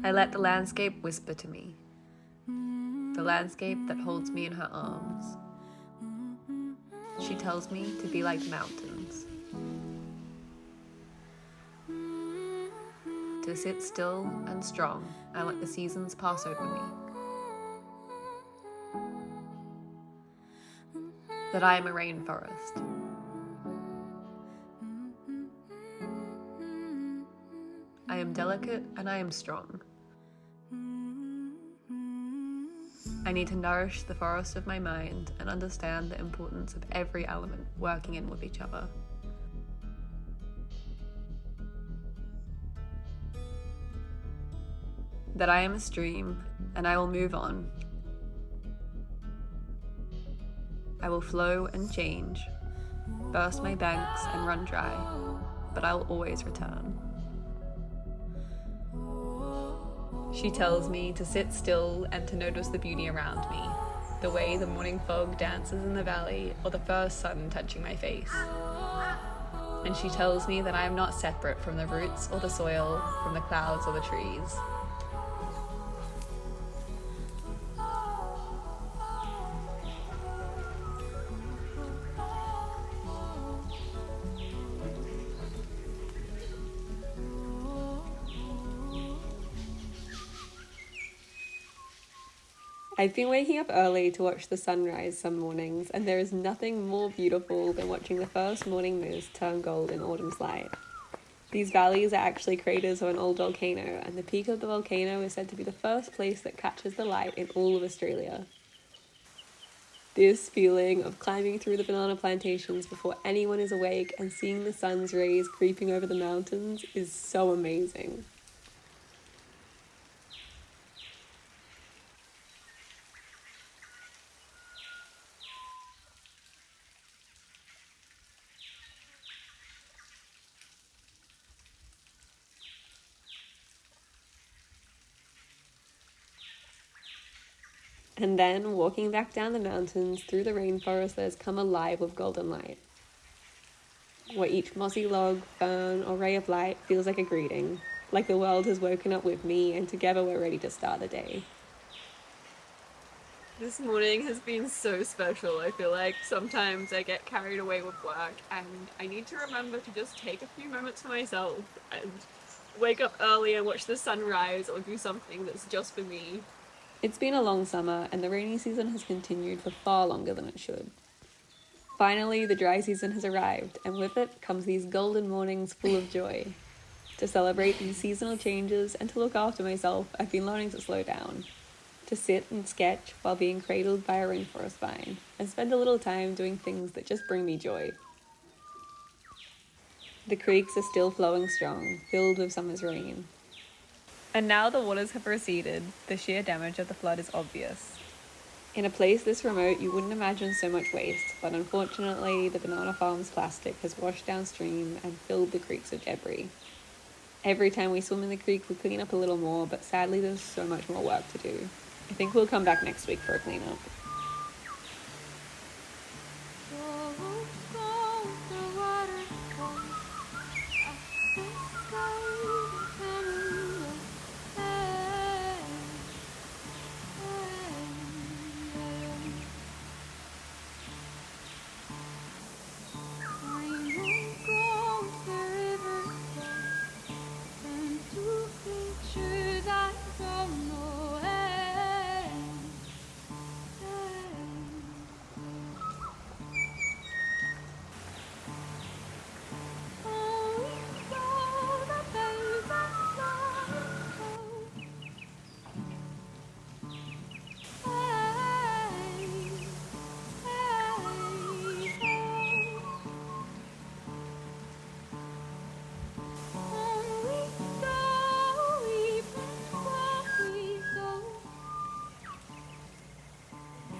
I let the landscape whisper to me, the landscape that holds me in her arms. She tells me to be like the mountains, to sit still and strong and let the seasons pass over me. That I am a rainforest. I am delicate and I am strong. I need to nourish the forest of my mind and understand the importance of every element working in with each other. That I am a stream and I will move on. I will flow and change, burst my banks and run dry, but I will always return. She tells me to sit still and to notice the beauty around me, the way the morning fog dances in the valley or the first sun touching my face. And she tells me that I am not separate from the roots or the soil, from the clouds or the trees. I've been waking up early to watch the sunrise some mornings, and there is nothing more beautiful than watching the first morning mist turn gold in autumn's light. These valleys are actually craters of an old volcano, and the peak of the volcano is said to be the first place that catches the light in all of Australia. This feeling of climbing through the banana plantations before anyone is awake and seeing the sun's rays creeping over the mountains is so amazing. And then, walking back down the mountains through the rainforest that has come alive with golden light, where each mossy log, fern, or ray of light feels like a greeting, like the world has woken up with me and together we're ready to start the day. This morning has been so special. I feel like sometimes I get carried away with work and I need to remember to just take a few moments for myself and wake up early and watch the sunrise or do something that's just for me. It's been a long summer and the rainy season has continued for far longer than it should. Finally, the dry season has arrived, and with it comes these golden mornings full of joy. To celebrate these seasonal changes and to look after myself, I've been learning to slow down. To sit and sketch while being cradled by a rainforest vine, and spend a little time doing things that just bring me joy. The creeks are still flowing strong, filled with summer's rain. And now the waters have receded, the sheer damage of the flood is obvious. In a place this remote, you wouldn't imagine so much waste, but unfortunately, the banana farm's plastic has washed downstream and filled the creeks with debris. Every time we swim in the creek, we clean up a little more, but sadly there's so much more work to do. I think we'll come back next week for a cleanup.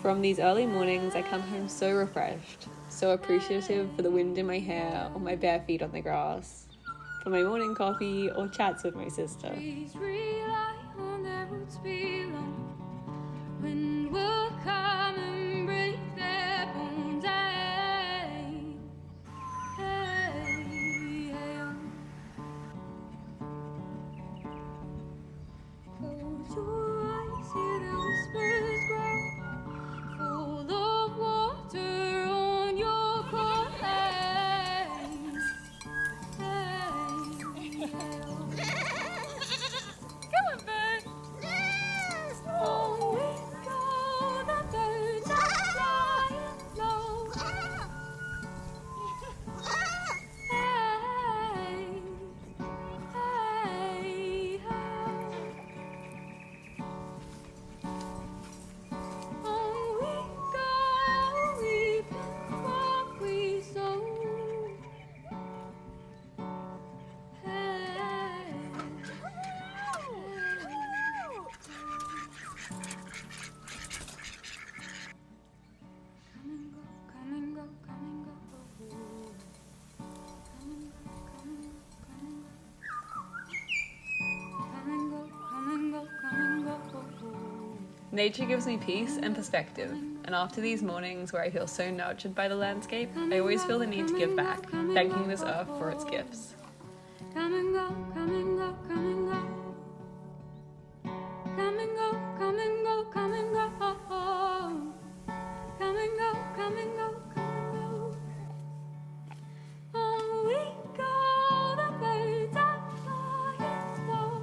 From these early mornings, I come home so refreshed, so appreciative for the wind in my hair or my bare feet on the grass, for my morning coffee or chats with my sister. Please rely on their roots belong. Wind will come and break their bones. Hey, hey, hey, Nature gives me peace and perspective, and after these mornings where I feel so nurtured by the landscape, I always feel the need to give back, thanking this earth for its gifts. Come and go, come and go, come and go. Come and go, come and go, come and go. Come and go, come and go, come and go. On we go, the birds are flying low.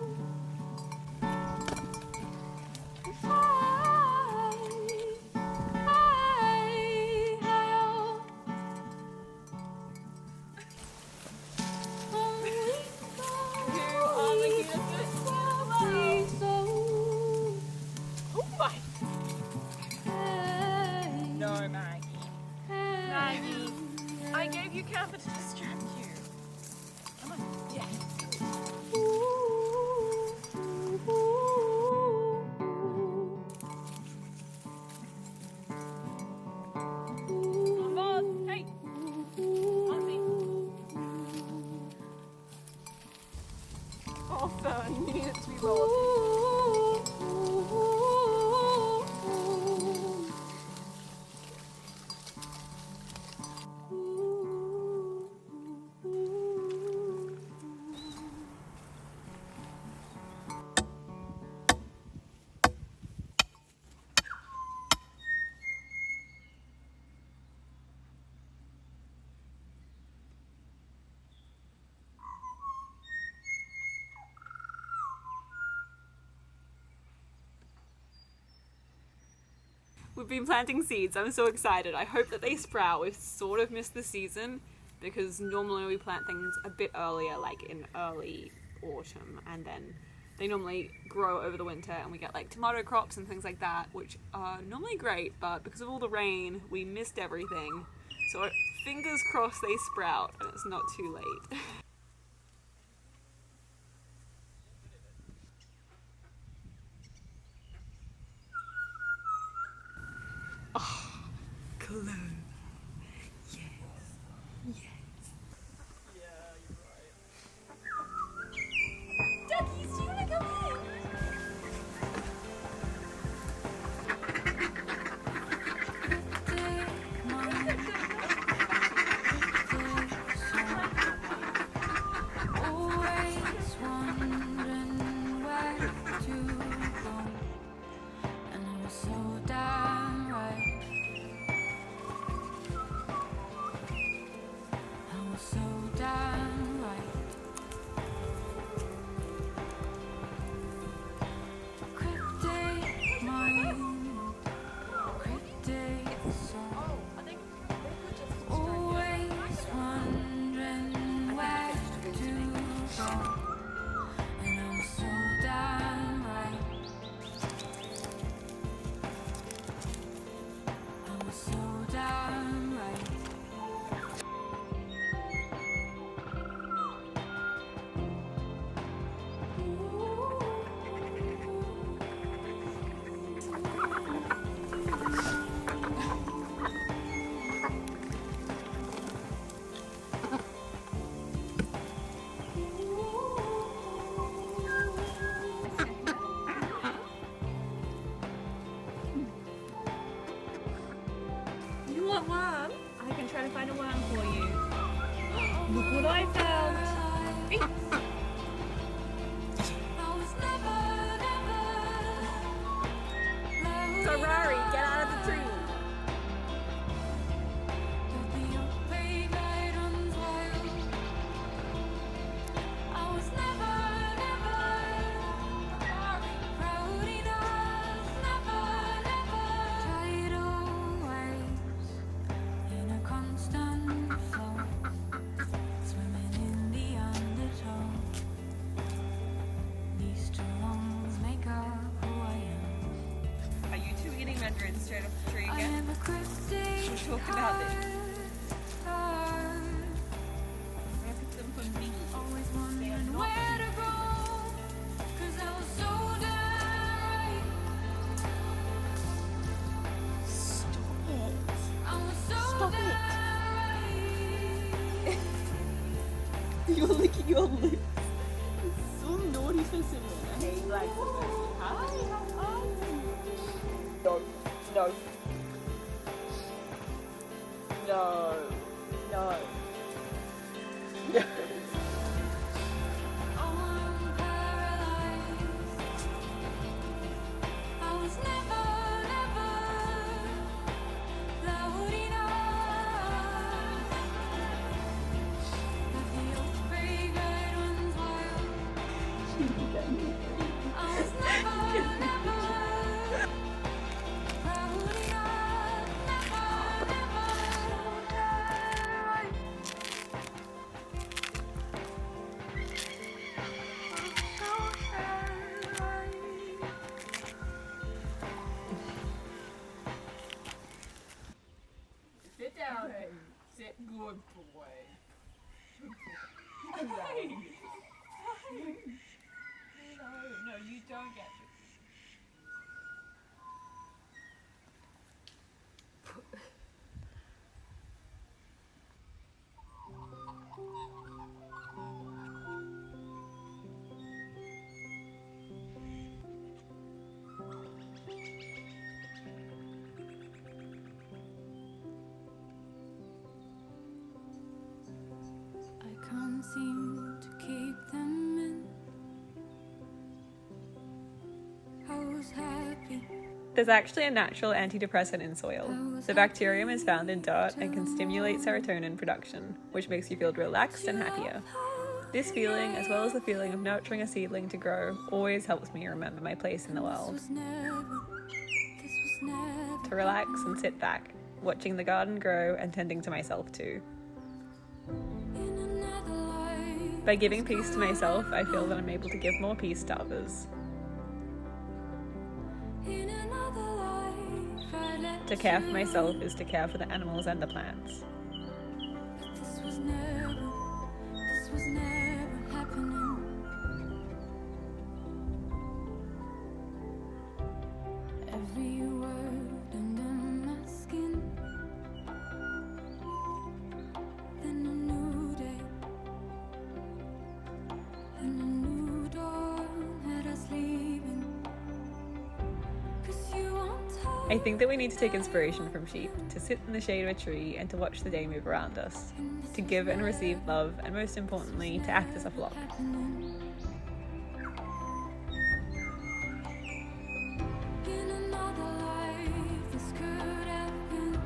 No, Maggie. Maggie, I gave you camphor to distract you. Come on. Yeah. Come on, hey. Ozzy. Oh, Fern, you need it to be rolled. We've been planting seeds. I'm so excited. I hope that they sprout. We've sort of missed the season because normally we plant things a bit earlier, like in early autumn, and then they normally grow over the winter and we get like tomato crops and things like that, which are normally great, but because of all the rain, we missed everything. So fingers crossed they sprout and it's not too late. Oh, cologne. Yes. Yes. Yeah, you're right. Duckies, do you want to come in? Always wondering where to go, and I was so damn right. I was so damn right. Cryptic mind, cryptic song. Always wondering where to go, and I was so damn right. I was so damn right. You want worm? I can try to find a worm for you. Look what I found. Ferrari, get out of the tree. Are you two eating mandarins straight off the tree again? We'll talk about this. I'm gonna pick them for me. They are not Stop it. You're licking your lips. It's so naughty for Simon. I hate like the person. Hi, how are you? No. No. No. No. No. Sit down. Sit, good boy. Good boy. No, you don't get to. I can't seem to keep them in. I was happy. There's actually a natural antidepressant in soil. The bacterium is found in dirt and can stimulate serotonin production, which makes you feel relaxed and happier. This feeling, as well as the feeling of nurturing a seedling to grow, always helps me remember my place in the world. To relax and sit back, watching the garden grow and tending to myself too. By giving peace to myself, I feel that I'm able to give more peace to others. To care for myself is to care for the animals and the plants. This was never happening. Every word under my skin. Then a new day. Then a new dawn had us leaving. 'Cause you won't tell. I think that we need to take inspiration from sheep, to sit in the shade of a tree and to watch the day move around us, to give and receive love, and most importantly, to act as a flock. In another life, this could have been.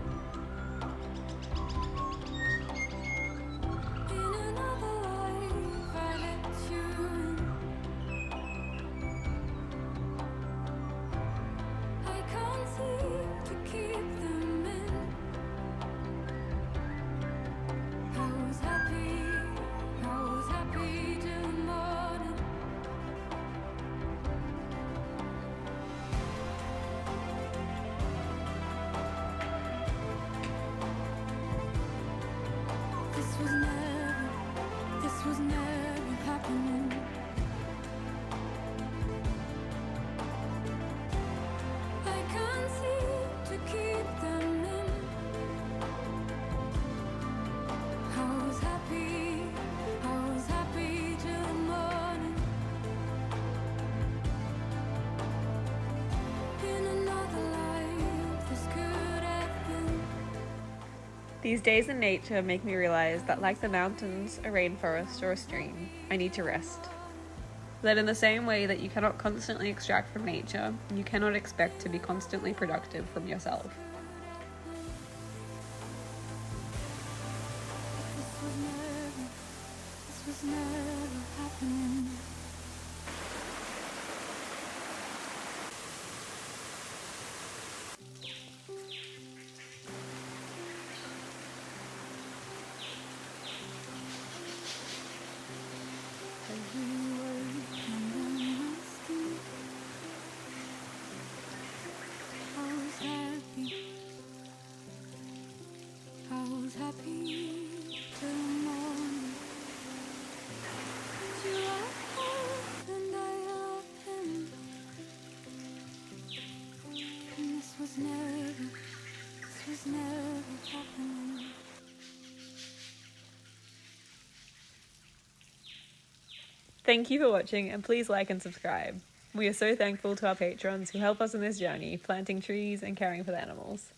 In another life, I let you in. I can't seem to keep them in. I was happy till the morning. This was never happening. I can't seem to keep them in. I was happy till the morning. In another life, this could have been. These days in nature make me realize that, like the mountains, a rainforest, or a stream, I need to rest. That in the same way that you cannot constantly extract from nature, you cannot expect to be constantly productive from yourself. This was never happening. Every word under my skin. I was happy till the morning. You are home and I love him. And this was never happening. Thank you for watching, and please like and subscribe. We are so thankful to our patrons who help us on this journey, planting trees and caring for the animals.